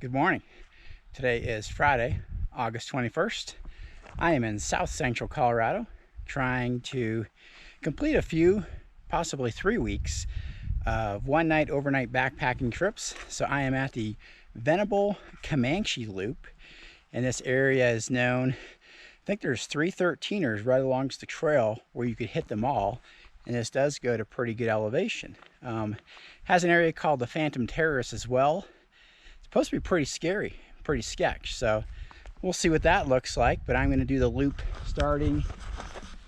Good morning. Today is Friday, August 21st. I am in South Central Colorado trying to complete a few, possibly 3 weeks of one-night overnight backpacking trips. So I am at the Venable-Comanche loop, and this area is known, I think there's 313ers right along the trail where you could hit them all, and this does go to pretty good elevation. Has an area called the Phantom Terrace as well. Supposed to be pretty scary, pretty sketch, so we'll see what that looks like. But I'm going to do the loop starting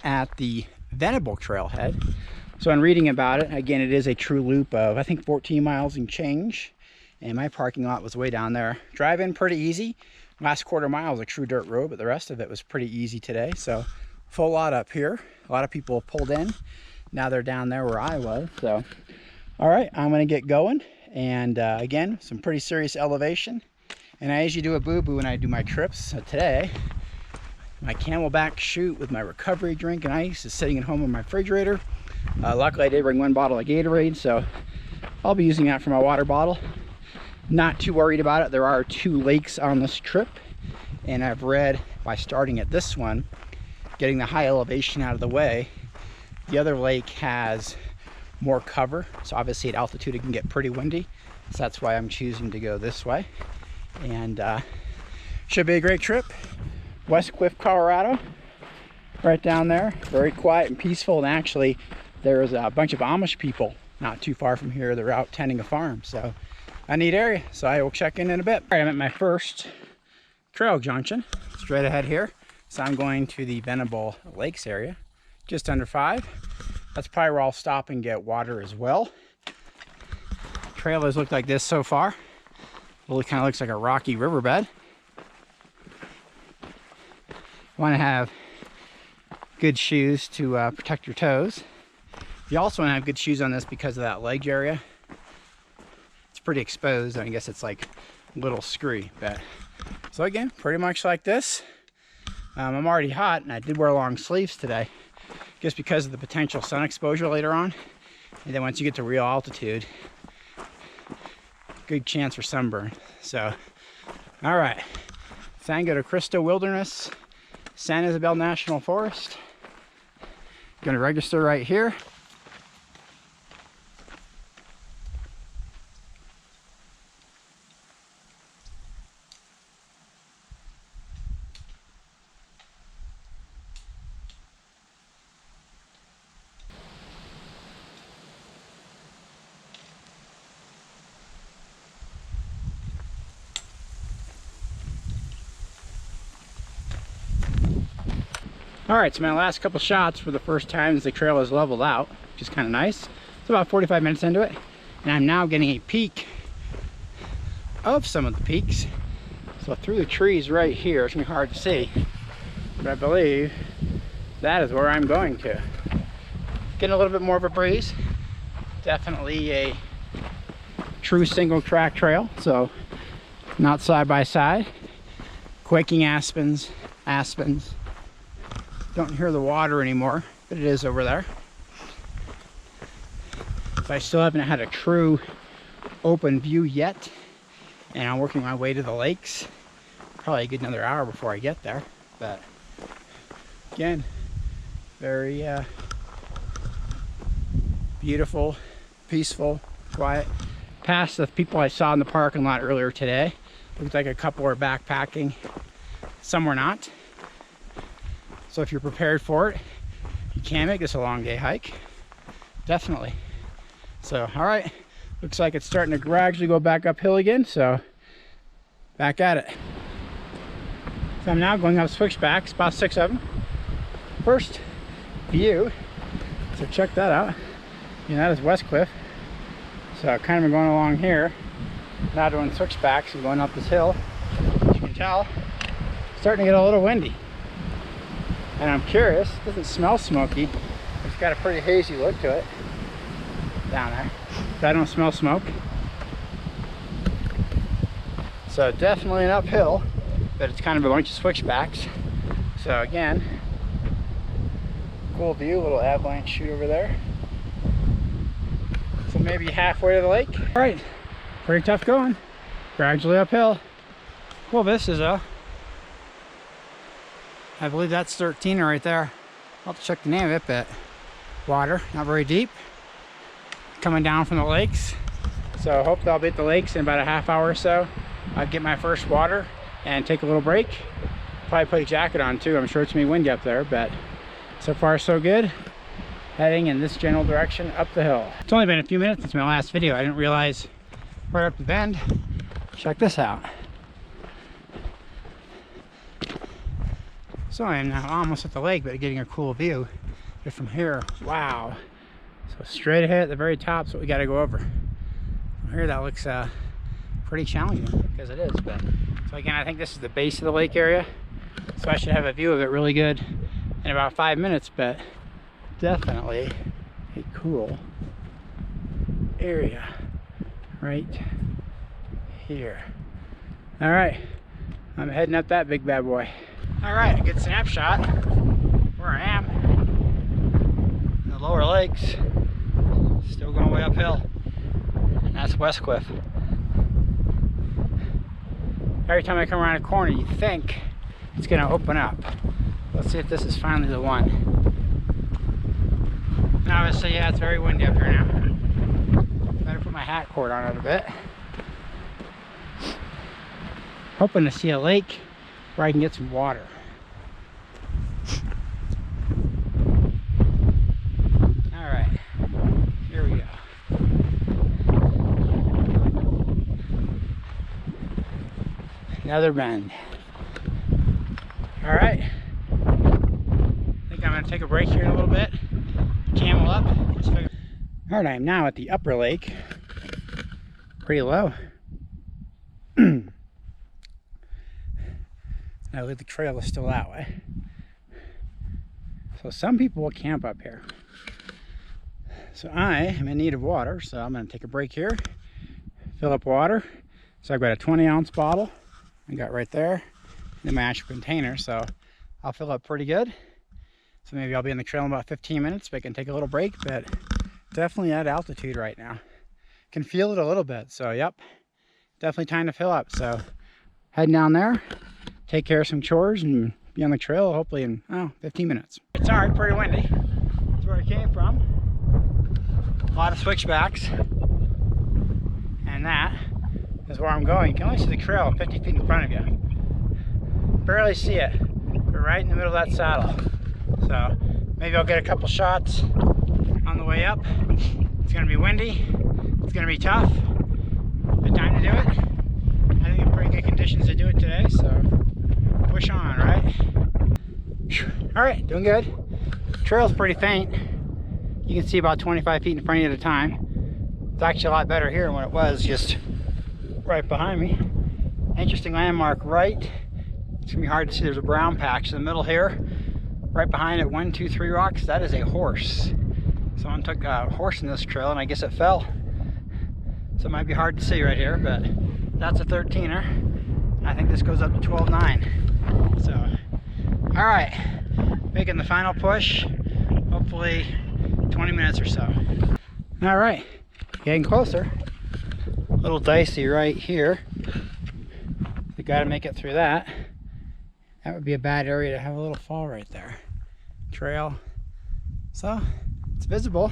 at the Venable trailhead. So in reading about it, again, it is a true loop of I think 14 miles and change, and my parking lot was way down there. Drive in pretty easy. Last quarter mile was a true dirt road, but the rest of it was pretty easy today. So full lot up here. A lot of people pulled in. Now they're down there where I was. So all right, I'm going to get going. And again, some pretty serious elevation. And I usually do a boo-boo when I do my trips. So today, my Camelback chute with my recovery drink and ice is sitting at home in my refrigerator. Luckily, I did bring 1 bottle of Gatorade, so I'll be using that for my water bottle. Not too worried about it. There are 2 lakes on this trip, and I've read by starting at this one, getting the high elevation out of the way, the other lake has more cover, so obviously at altitude it can get pretty windy, so that's why I'm choosing to go this way. And should be a great trip. West Cliff, Colorado, right down there. Very quiet and peaceful, and actually there's a bunch of Amish people not too far from here. They're out tending a farm, so a neat area. So I will check in a bit. All right, I'm at my first trail junction straight ahead here, so I'm going to the Venable Lakes area, just under 5. That's probably where I'll stop and get water as well. Trail has looked like this so far. Well, it kind of looks like a rocky riverbed. You want to have good shoes to protect your toes. You also want to have good shoes on this because of that ledge area. It's pretty exposed. I guess it's like a little screwy. But so again, pretty much like this. I'm already hot, and I did wear long sleeves today, just because of the potential sun exposure later on. And then once you get to real altitude, good chance for sunburn. So, all right, Sango de Cristo Wilderness, San Isabel National Forest. Gonna register right here. All right, so my last couple shots for the first time as the trail is leveled out, which is kind of nice. It's about 45 minutes into it, and I'm now getting a peek of some of the peaks. So through the trees right here, it's gonna be hard to see, but I believe that is where I'm going to. Getting a little bit more of a breeze. Definitely a true single track trail, so not side by side. Quaking aspens. Don't hear the water anymore, but it is over there. So I still haven't had a true open view yet, and I'm working my way to the lakes. Probably a good another hour before I get there, but again, very beautiful, peaceful, quiet. Past the people I saw in the parking lot earlier today. Looks like a couple are backpacking, some were not. So if you're prepared for it, you can make this a long day hike, definitely. So, all right, looks like it's starting to gradually go back uphill again, so back at it. So I'm now going up switchbacks, about 6 of them. First view, so check that out. That is West Cliff. So kind of been going along here, now doing switchbacks and going up this hill. As you can tell, it's starting to get a little windy. And I'm curious, it doesn't smell smoky. It's got a pretty hazy look to it down there. But I don't smell smoke. So definitely an uphill, but it's kind of a bunch of switchbacks. So again, cool view, little avalanche chute over there. So maybe halfway to the lake. All right, pretty tough going. Gradually uphill. Cool vistas though. I believe that's 13 right there. I'll have to check the name of it, but water, not very deep. Coming down from the lakes. So I hope that I'll be at the lakes in about a half hour or so. I'll get my first water and take a little break. Probably put a jacket on too. I'm sure it's gonna be windy up there, but so far so good. Heading in this general direction up the hill. It's only been a few minutes since my last video. I didn't realize right up the bend. Check this out. So I'm now almost at the lake, but getting a cool view. But from here, wow. So straight ahead at the very top is what we got to go over. From here, that looks pretty challenging, because it is. But so again, I think this is the base of the lake area. So I should have a view of it really good in about 5 minutes, but definitely a cool area right here. All right, I'm heading up that big bad boy. All right, a good snapshot where I am in the lower lakes. Still going way uphill, and that's West Cliff. Every time I come around a corner, you think it's gonna open up. Let's see if this is finally the one. And obviously, yeah, it's very windy up here now. Better put my hat cord on it a bit. Hoping to see a lake where I can get some water. All right, here we go. Another bend. All right, I think I'm gonna take a break here in a little bit. Camel up. All right, I am now at the upper lake. Pretty low. I believe the trail is still that way. So some people will camp up here. So I am in need of water, so I'm going to take a break here, fill up water. So I've got a 20-ounce bottle I got right there in my actual container, so I'll fill up pretty good. So maybe I'll be in the trail in about 15 minutes, but I can take a little break, but definitely at altitude right now. Can feel it a little bit, so yep, definitely time to fill up. So heading down there, take care of some chores, and be on the trail hopefully in 15 minutes. It's alright, pretty windy. That's where I came from. A lot of switchbacks. And that is where I'm going. You can only see the trail 50 feet in front of you. Barely see it. We're right in the middle of that saddle. So maybe I'll get a couple shots on the way up. It's going to be windy. It's going to be tough. But time to do it. I think in pretty good conditions to do it today, so push on, right? All right, doing good. Trail's pretty faint. You can see about 25 feet in front of you at a time. It's actually a lot better here than what it was just right behind me. Interesting landmark right. It's gonna be hard to see. There's a brown patch in the middle here. Right behind it, 1, 2, 3 rocks. That is a horse. Someone took a horse in this trail and I guess it fell. So it might be hard to see right here, but that's a 13er. And I think this goes up to 12.9. So, all right, making the final push. Hopefully 20 minutes or so. All right, getting closer. A little dicey right here. We got to make it through that. That would be a bad area to have a little fall right there. Trail. So it's visible.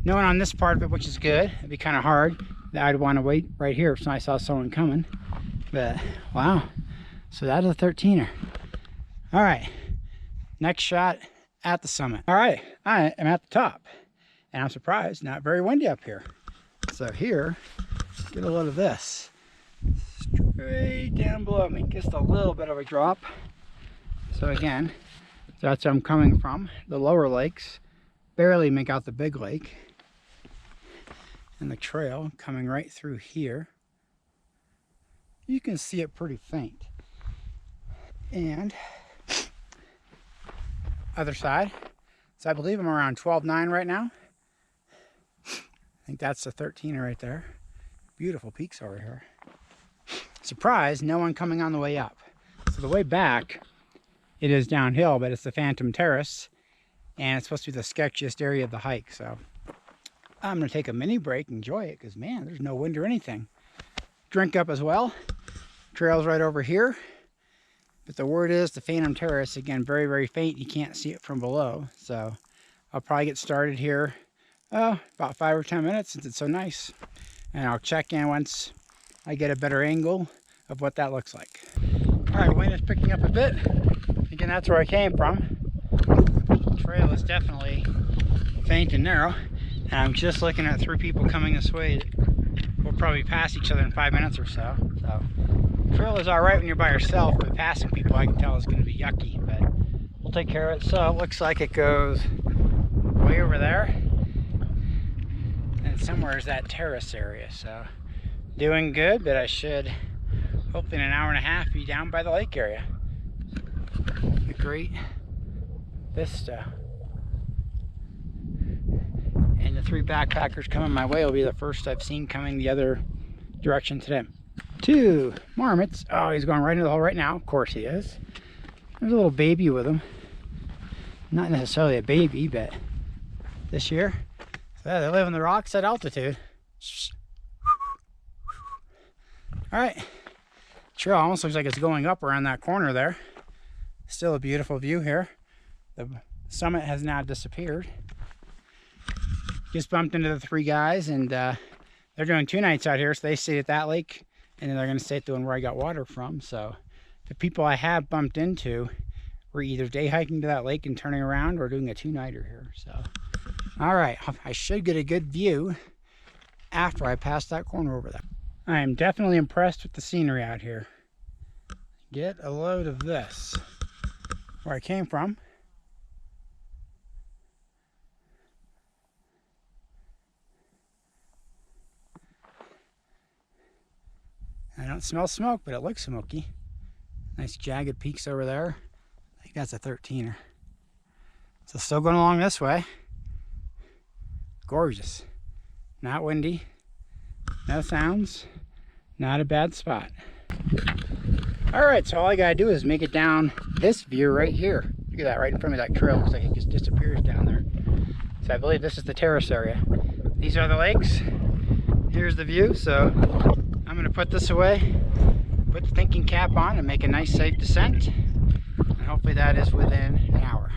No one on this part of it, which is good. It'd be kind of hard. I'd want to wait right here if I saw someone coming. But wow. So that is a 13er. All right. Next shot at the summit. All right. I am at the top. And I'm surprised, not very windy up here. So here, get a load of this. Straight down below me. Just a little bit of a drop. So again, that's where I'm coming from. The lower lakes. Barely make out the big lake. And the trail coming right through here. You can see it pretty faint. And other side. So I believe I'm around 12.9 right now. I think that's the 13er right there. Beautiful peaks over here. Surprise, no one coming on the way up. So the way back, it is downhill, but it's the Phantom Terrace. And it's supposed to be the sketchiest area of the hike. So I'm going to take a mini break, enjoy it, because man, there's no wind or anything. drink up as well. Trail's right over here. But the word is the Phantom Terrace, again, very, very faint. You can't see it from below. So I'll probably get started here about 5 or 10 minutes since it's so nice. And I'll check in once I get a better angle of what that looks like. All right, wind is picking up a bit. Again, that's where I came from. The trail is definitely faint and narrow. And I'm just looking at 3 people coming this way. We'll probably pass each other in 5 minutes or so. So the trail is all right when you're by yourself, but passing people I can tell is going to be yucky, but we'll take care of it. So it looks like it goes way over there. And somewhere is that terrace area. So doing good, but I should hopefully in an hour and a half be down by the lake area. A great vista. And the 3 backpackers coming my way will be the first I've seen coming the other direction today. 2 marmots. Oh, he's going right into the hole right now. Of course he is. There's a little baby with him. Not necessarily a baby, but this year. So yeah, they live in the rocks at altitude. All right. Trail almost looks like it's going up around that corner there. Still a beautiful view here. The summit has now disappeared. Just bumped into the 3 guys, and they're doing 2 nights out here, so they stayed at that lake, and then they're going to stay at the one where I got water from. So the people I have bumped into were either day hiking to that lake and turning around or doing a 2-nighter here. So all right, I should get a good view after I pass that corner over there. I am definitely impressed with the scenery out here. Get a load of this. Where I came from. I don't smell smoke, but it looks smoky. Nice jagged peaks over there. I think that's a 13er. So still going along this way. Gorgeous. Not windy. No sounds. Not a bad spot. Alright, so all I gotta do is make it down this view right here. Look at that, right in front of me, that trail. Looks like it just disappears down there. So I believe this is the terrace area. These are the lakes. Here's the view, so I'm going to put this away, put the thinking cap on, and make a nice safe descent. And hopefully that is within an hour.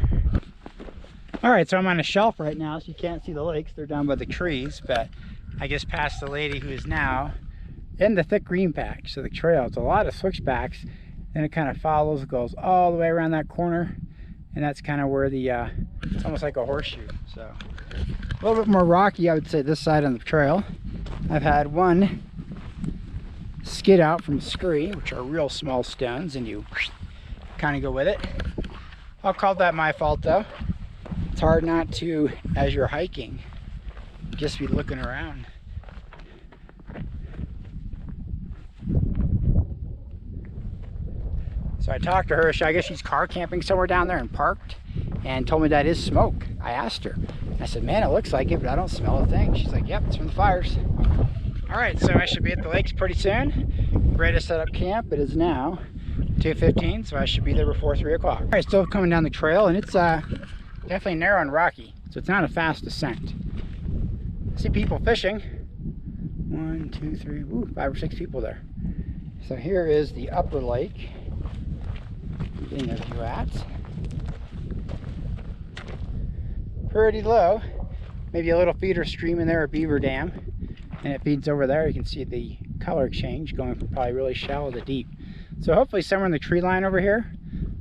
Alright, so I'm on a shelf right now, so you can't see the lakes. They're down by the trees, but I just passed the lady who is now in the thick green patch. So the trail, it's a lot of switchbacks, and it kind of follows, goes all the way around that corner, and that's kind of where the, it's almost like a horseshoe. So a little bit more rocky, I would say, this side on the trail. I've had one skid out from scurry, which are real small stones, and you kind of go with it. I'll call that my fault though. It's hard not to, as you're hiking, just be looking around. So I talked to her. I guess she's car camping somewhere down there and parked, and told me that is smoke. I asked her. I said, man, it looks like it, but I don't smell a thing. She's like, yep, it's from the fires. All right, so I should be at the lakes pretty soon. Ready to set up camp. It is now 2:15, so I should be there before 3 o'clock. All right, still coming down the trail, and it's definitely narrow and rocky, so it's not a fast descent. I see people fishing. 1, 2, 3, 5 or 6 people there. So here is the upper lake. Getting a view at. Pretty low. Maybe a little feeder stream in there, a beaver dam. And it feeds over there. You can see the color change going from probably really shallow to deep. So hopefully somewhere in the tree line over here,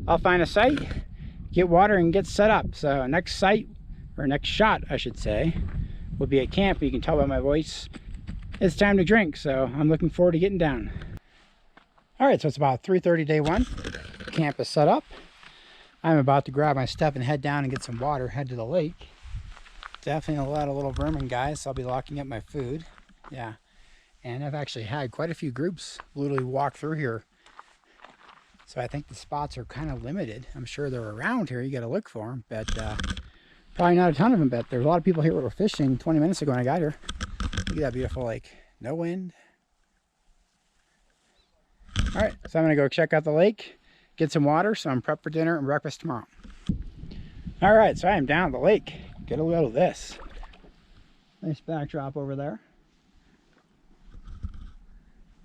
I'll find a site, get water, and get set up. So next site, or next shot I should say, will be at camp. You can tell by my voice, it's time to drink. So I'm looking forward to getting down. All right, so it's about 3:30 day 1. Camp is set up. I'm about to grab my stuff and head down and get some water, head to the lake. Definitely a lot of little vermin guys, so I'll be locking up my food. Yeah, and I've actually had quite a few groups literally walk through here. So I think the spots are kind of limited. I'm sure they're around here. You got to look for them, but probably not a ton of them. But there's a lot of people here that were fishing 20 minutes ago when I got here. Look at that beautiful lake. No wind. All right, so I'm going to go check out the lake, get some water, so I'm prepped for dinner and breakfast tomorrow. All right, so I am down at the lake. Get a load of this. Nice backdrop over there.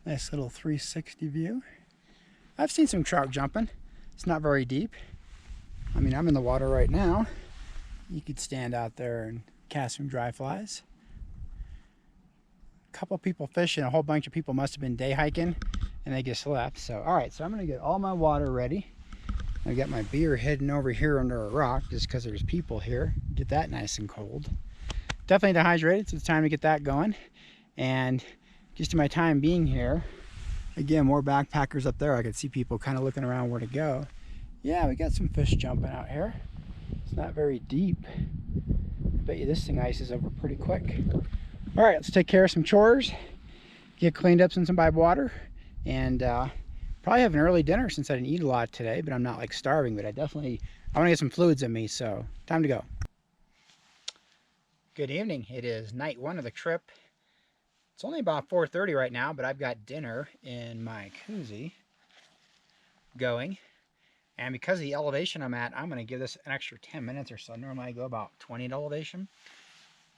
Nice little 360 view. I've seen some trout jumping. It's not very deep. I mean, I'm in the water right now. You could stand out there and cast some dry flies. A couple people fishing, a whole bunch of people must have been day hiking and they just left. So, all right, so I'm gonna get all my water ready. I got my beer hidden over here under a rock just because there's people here. Get that nice and cold. Definitely dehydrated, so it's time to get that going. And just in my time being here, again, more backpackers up there. I could see people kind of looking around where to go. Yeah, we got some fish jumping out here. It's not very deep. I bet you this thing ices over pretty quick. All right, let's take care of some chores, get cleaned up since I'm by water, and probably have an early dinner since I didn't eat a lot today, but I'm not like starving, but I want to get some fluids in me, so time to go. Good evening. It is night one of the trip. It's only about 4:30 right now, but I've got dinner in my koozie going. And because of the elevation I'm at, I'm going to give this an extra 10 minutes or so. Normally I go about 20 at elevation.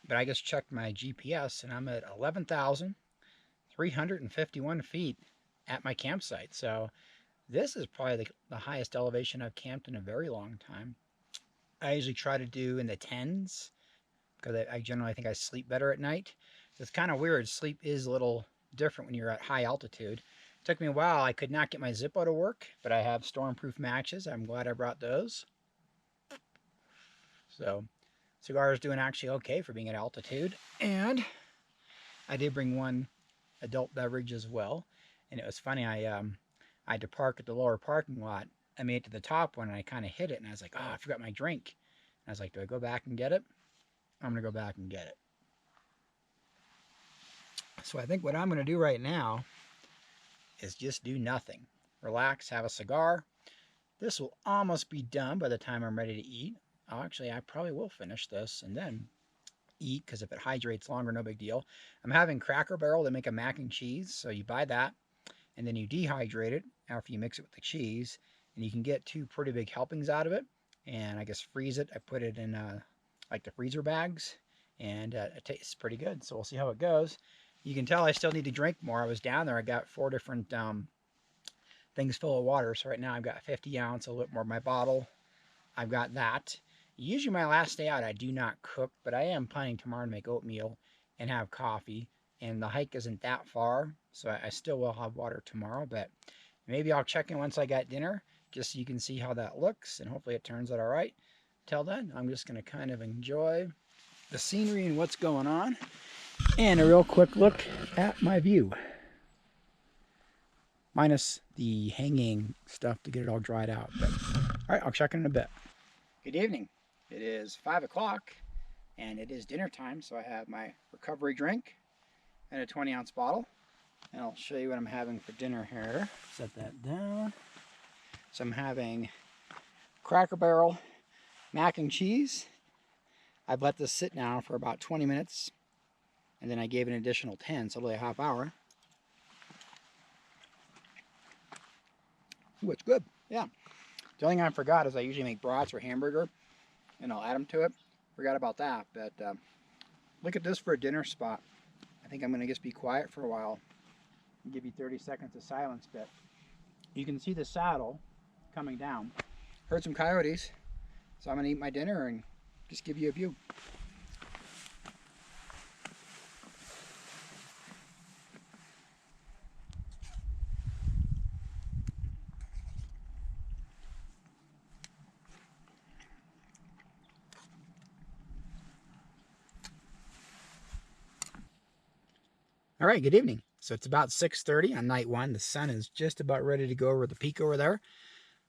But I just checked my GPS and I'm at 11,351 feet at my campsite. So this is probably the highest elevation I've camped in a very long time. I usually try to do in the 10s because I generally think I sleep better at night. So it's kind of weird. Sleep is a little different when you're at high altitude. It took me a while. I could not get my Zippo to work, but I have stormproof matches. I'm glad I brought those. So cigar is doing actually okay for being at altitude. And I did bring one adult beverage as well. And it was funny, I had to park at the lower parking lot. I made it to the top one and I kind of hit it and I was like, oh, I forgot my drink. And I was like, do I go back and get it? I'm going to go back and get it. So I think what I'm going to do right now is just do nothing. Relax, have a cigar. This will almost be done by the time I'm ready to eat. Actually, I probably will finish this and then eat, because if it hydrates longer, no big deal. I'm having Cracker Barrel to make a mac and cheese. So you buy that and then you dehydrate it after you mix it with the cheese. And you can get 2 pretty big helpings out of it. And I guess freeze it. I put it in like the freezer bags. And it tastes pretty good. So we'll see how it goes. You can tell I still need to drink more. I was down there. I got 4 different things full of water. So right now I've got 50 ounce, a little bit more in my bottle. I've got that. Usually my last day out I do not cook, but I am planning tomorrow to make oatmeal and have coffee. And the hike isn't that far, so I still will have water tomorrow. But maybe I'll check in once I got dinner, just so you can see how that looks. And hopefully it turns out all right. Till then, I'm just going to kind of enjoy the scenery and what's going on. And a real quick look at my view. Minus the hanging stuff to get it all dried out. But, all right, I'll check in a bit. Good evening. It is 5 o'clock and it is dinner time. So I have my recovery drink and a 20-ounce bottle. And I'll show you what I'm having for dinner here. Set that down. So I'm having Cracker Barrel mac and cheese. I've let this sit now for about 20 minutes. And then I gave an additional 10, so really a half hour. Ooh, it's good. Yeah. The only thing I forgot is I usually make brats or hamburger, and I'll add them to it. Forgot about that, but look at this for a dinner spot. I think I'm going to just be quiet for a while and give you 30 seconds of silence, but you can see the saddle coming down. Heard some coyotes, so I'm going to eat my dinner and just give you a view. All right, good evening. So it's about 6:30 on night one. The sun is just about ready to go over the peak over there.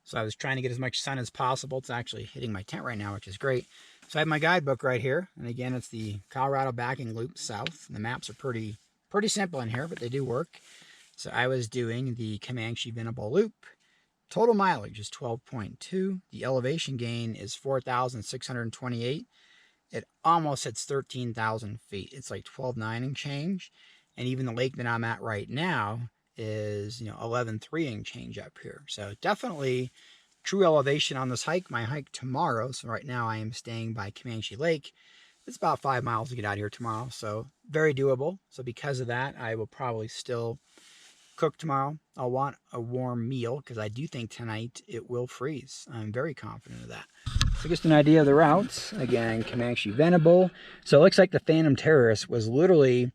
So I was trying to get as much sun as possible. It's actually hitting my tent right now, which is great. So I have my guidebook right here. And again, it's the Colorado Backing Loop South. The maps are pretty simple in here, but they do work. So I was doing the Comanche Venable Loop. Total mileage is 12.2. The elevation gain is 4,628. It almost hits 13,000 feet. It's like 12.9 and change. And even the lake that I'm at right now is, 11.3 and change up here. So definitely true elevation on this hike. My hike tomorrow, so right now I am staying by Comanche Lake. It's about 5 miles to get out of here tomorrow, so very doable. So because of that, I will probably still cook tomorrow, I'll want a warm meal because I do think tonight it will freeze. I'm very confident of that. So just an idea of the routes. Again, Comanche Venable. So it looks like the Phantom Terrace was literally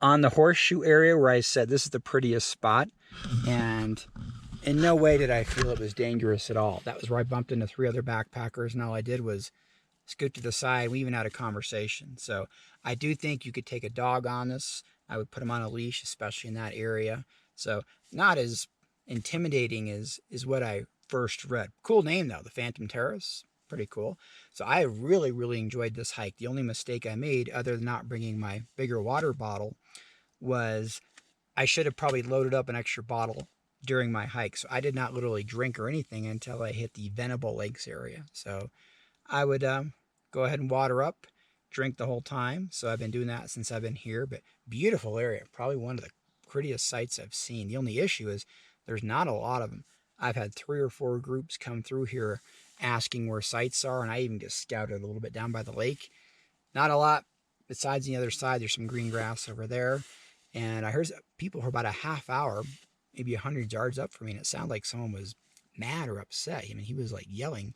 on the horseshoe area where I said this is the prettiest spot. And in no way did I feel it was dangerous at all. That was where I bumped into 3 other backpackers, and all I did was scoot to the side. We even had a conversation. So I do think you could take a dog on this. I would put him on a leash, especially in that area. So not as intimidating as what I first read. Cool name though, the Phantom Terrace. Pretty cool. So I really enjoyed this hike. The only mistake I made, other than not bringing my bigger water bottle, was I should have probably loaded up an extra bottle during my hike. So I did not literally drink or anything until I hit the Venable Lakes area. So I would go ahead and water up, drink the whole time. So I've been doing that since I've been here. But beautiful area. Probably one of the prettiest sights I've seen. The only issue is there's not a lot of them. I've had 3 or 4 groups come through here asking where sites are, and I even just scouted a little bit down by the lake. Not a lot. Besides the other side, there's some green grass over there. And I heard people for about a half hour, maybe 100 yards up from me, and it sounded like someone was mad or upset. I mean, he was like yelling.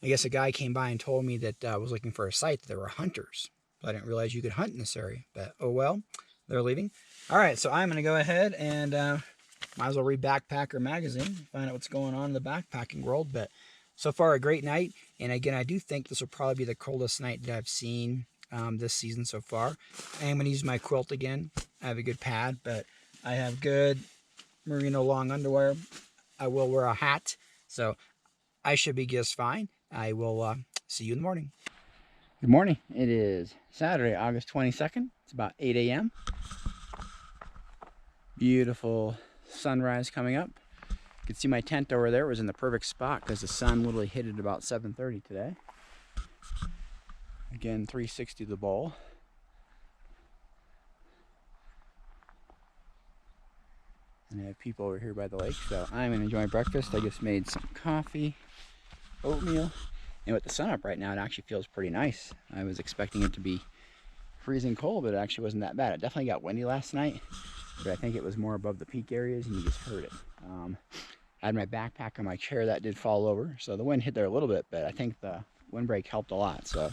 I guess a guy came by and told me that I was looking for a site, that there were hunters. But I didn't realize you could hunt in this area. But oh well, they're leaving. All right, so I'm going to go ahead and might as well read Backpacker Magazine, find out what's going on in the backpacking world. But so far, a great night. And again, I do think this will probably be the coldest night that I've seen this season so far. I am going to use my quilt again. I have a good pad, but I have good merino long underwear. I will wear a hat, so I should be just fine. I will see you in the morning. Good morning. It is Saturday, August 22nd. It's about 8 a.m. Beautiful sunrise coming up. You can see my tent over there was in the perfect spot because the sun literally hit it about 7:30 today. Again, 360 the bowl. And I have people over here by the lake, so I'm going to enjoy breakfast. I just made some coffee, oatmeal, and with the sun up right now, it actually feels pretty nice. I was expecting it to be freezing cold, but it actually wasn't that bad. It definitely got windy last night, but I think it was more above the peak areas, and you just heard it. I had my backpack on my chair that did fall over, so the wind hit there a little bit, but I think the windbreak helped a lot. So,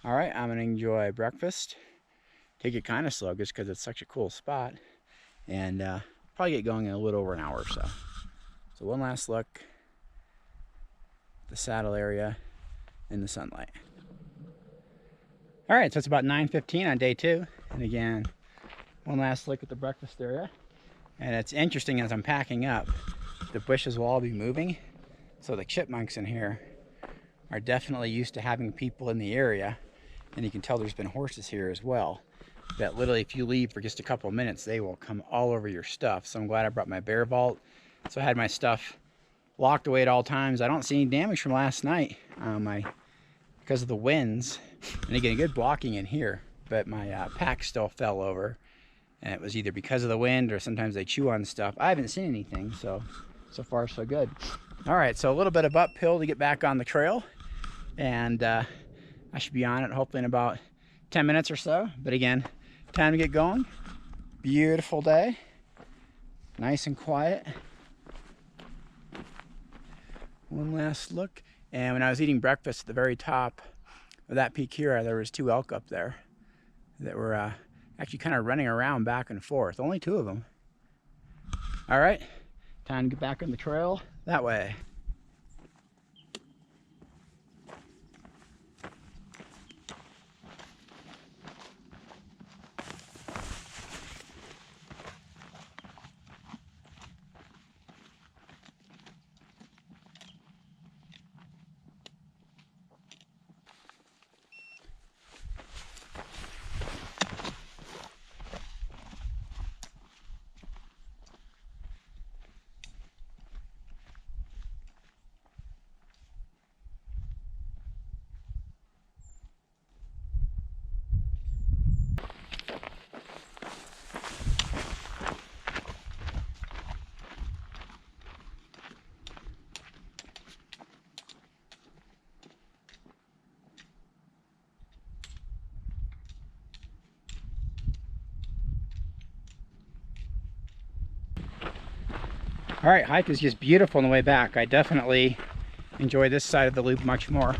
all right, I'm going to enjoy breakfast. Take it kind of slow just because it's such a cool spot, and probably get going in a little over an hour or so. So one last look at the saddle area in the sunlight. All right, so it's about 9:15 on day 2. And again, one last look at the breakfast area. And it's interesting as I'm packing up, the bushes will all be moving. So the chipmunks in here are definitely used to having people in the area. And you can tell there's been horses here as well. That literally if you leave for just a couple of minutes, they will come all over your stuff. So I'm glad I brought my bear vault. So I had my stuff locked away at all times. I don't see any damage from last night because of the winds. And again, good blocking in here, but my pack still fell over. And it was either because of the wind or sometimes they chew on stuff. I haven't seen anything, so far so good. All right, so a little bit of uphill to get back on the trail. And I should be on it hopefully in about 10 minutes or so. But again, time to get going. Beautiful day. Nice and quiet. One last look. And when I was eating breakfast at the very top of that peak here, there was 2 elk up there that were actually kind of running around back and forth. Only 2 of them. All right, time to get back on the trail that way. All right, hike is just beautiful on the way back. I definitely enjoy this side of the loop much more.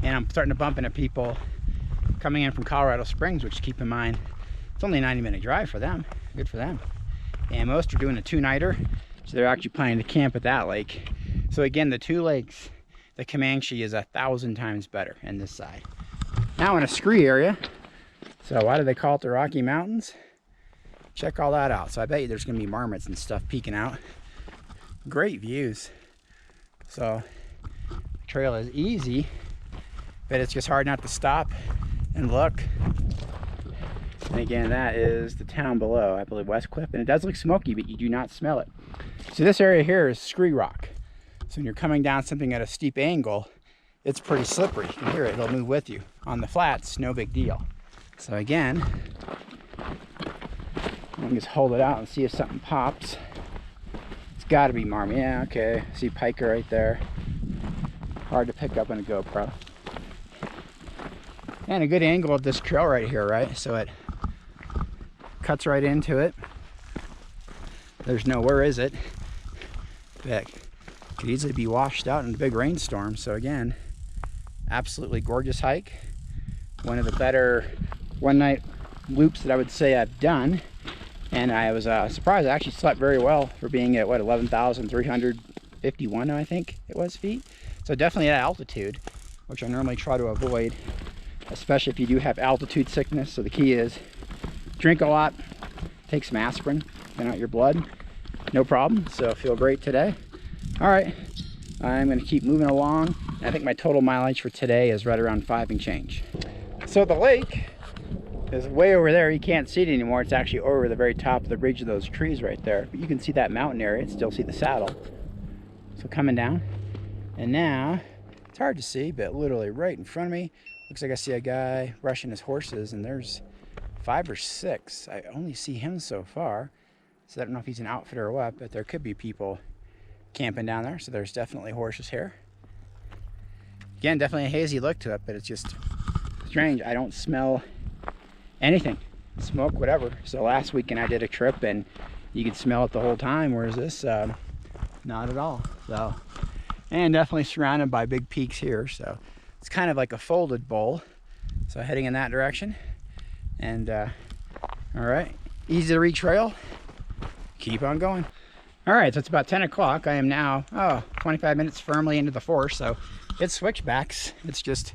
And I'm starting to bump into people coming in from Colorado Springs, which, keep in mind, it's only a 90-minute drive for them. Good for them. And most are doing a 2-nighter, so they're actually planning to camp at that lake. So again, the two lakes, the Comanche is 1,000 times better in this side. Now in a scree area. So why do they call it the Rocky Mountains? Check all that out. So I bet you there's gonna be marmots and stuff peeking out. Great views. So the trail is easy, but it's just hard not to stop and look. And again, that is the town below, I believe West Cliff, and it does look smoky, but you do not smell it. So this area here is scree rock. So when you're coming down something at a steep angle, it's pretty slippery. You can hear it, it'll move with you. On the flats, no big deal. So again, let me just hold it out and see if something pops. It's got to be marmot. Yeah, okay. See piker right there. Hard to pick up on a GoPro. And a good angle of this trail right here, right? So it cuts right into it. There's no where is it, but could easily be washed out in a big rainstorm. So again, absolutely gorgeous hike. One of the better one-night loops that I would say I've done. And I was surprised. I actually slept very well for being at, what, 11,351, I think it was, feet. So definitely at altitude, which I normally try to avoid, especially if you do have altitude sickness. So the key is drink a lot, take some aspirin, thin out your blood, no problem. So feel great today. All right, I'm gonna keep moving along. I think my total mileage for today is right around 5 and change. So the lake is way over there. You can't see it anymore. It's actually over the very top of the ridge of those trees right there. But you can see that mountain area and still see the saddle. So coming down, and now it's hard to see, but literally right in front of me, looks like I see a guy brushing his horses, and there's 5 or 6. I only see him so far, so I don't know if he's an outfitter or what, but there could be people camping down there. So there's definitely horses here. Again, definitely a hazy look to it, but it's just strange. I don't smell anything, smoke, whatever. So last weekend I did a trip and you could smell it the whole time, whereas this, not at all. So, and definitely surrounded by big peaks here. So it's kind of like a folded bowl. So heading in that direction. And all right, easy to reach trail. Keep on going. All right, so it's about 10 o'clock. I am now 25 minutes firmly into the forest. So it's switchbacks. It's just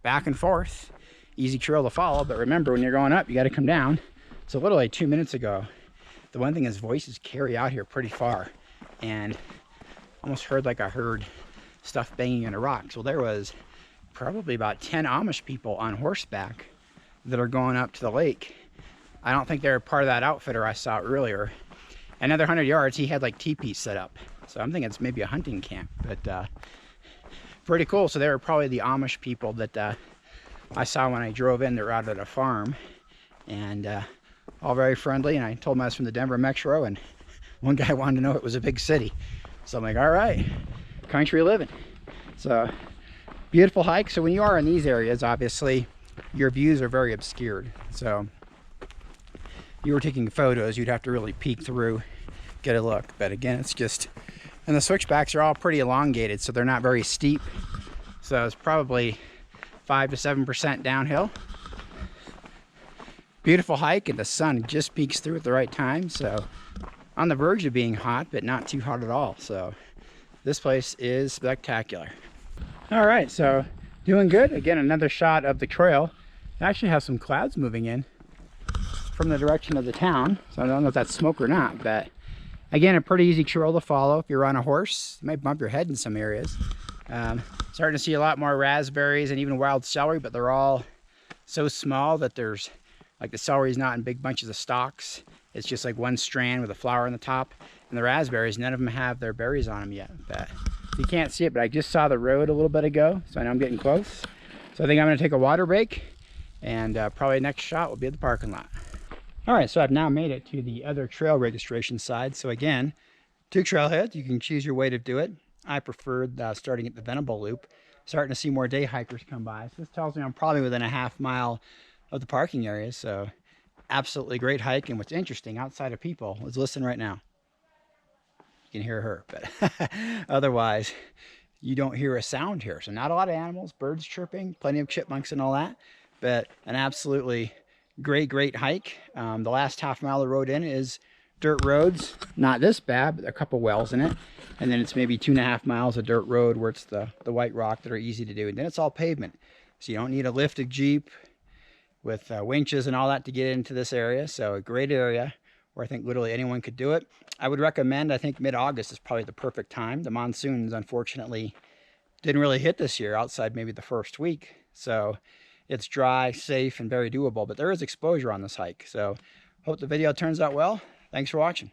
back and forth. Easy trail to follow, but remember, when you're going up, you got to come down. So literally 2 minutes ago, the one thing is voices carry out here pretty far, and almost heard like I heard stuff banging in a rock. So there was probably about 10 Amish people on horseback that are going up to the lake. I don't think they're part of that outfitter I saw earlier. Another 100 yards, he had like teepees set up. So I'm thinking it's maybe a hunting camp, but pretty cool. So they were probably the Amish people that I saw when I drove in. They're out at a farm, and all very friendly. And I told them I was from the Denver Metro, and one guy wanted to know it was a big city. So I'm like, all right, country living. So beautiful hike. So when you are in these areas, obviously your views are very obscured. So if you were taking photos, you'd have to really peek through, get a look. But again, it's just, and the switchbacks are all pretty elongated, so they're not very steep. So it's probably 5 to 7% downhill. Beautiful hike, and the sun just peeks through at the right time. So on the verge of being hot, but not too hot at all. So this place is spectacular. All right, so doing good. Again, another shot of the trail. I actually have some clouds moving in from the direction of the town. So I don't know if that's smoke or not, but again, a pretty easy trail to follow. If you're on a horse, you might bump your head in some areas. Starting to see a lot more raspberries and even wild celery, but they're all so small that there's, like, the celery is not in big bunches of stalks. It's just like one strand with a flower on the top. And the raspberries, none of them have their berries on them yet. But you can't see it, but I just saw the road a little bit ago, so I know I'm getting close. So I think I'm gonna take a water break, and probably next shot will be at the parking lot. All right, so I've now made it to the other trail registration side. So again, 2 trailheads, you can choose your way to do it. I preferred starting at the Venable Loop, starting to see more day hikers come by. So this tells me I'm probably within a half mile of the parking area. So absolutely great hike. And what's interesting, outside of people, is listen right now. can hear her, but otherwise you don't hear a sound here. So not a lot of animals, birds chirping, plenty of chipmunks and all that, but an absolutely great hike. The last half mile of the road in is dirt roads, not this bad, but a couple wells in it. And then it's maybe 2.5 miles of dirt road where it's the white rock that are easy to do. And then it's all pavement. So you don't need a lifted Jeep with winches and all that to get into this area. So a great area where I think literally anyone could do it. I would recommend, I think mid-August is probably the perfect time. The monsoons, unfortunately, didn't really hit this year outside maybe the first week. So it's dry, safe, and very doable. But there is exposure on this hike. So hope the video turns out well. Thanks for watching.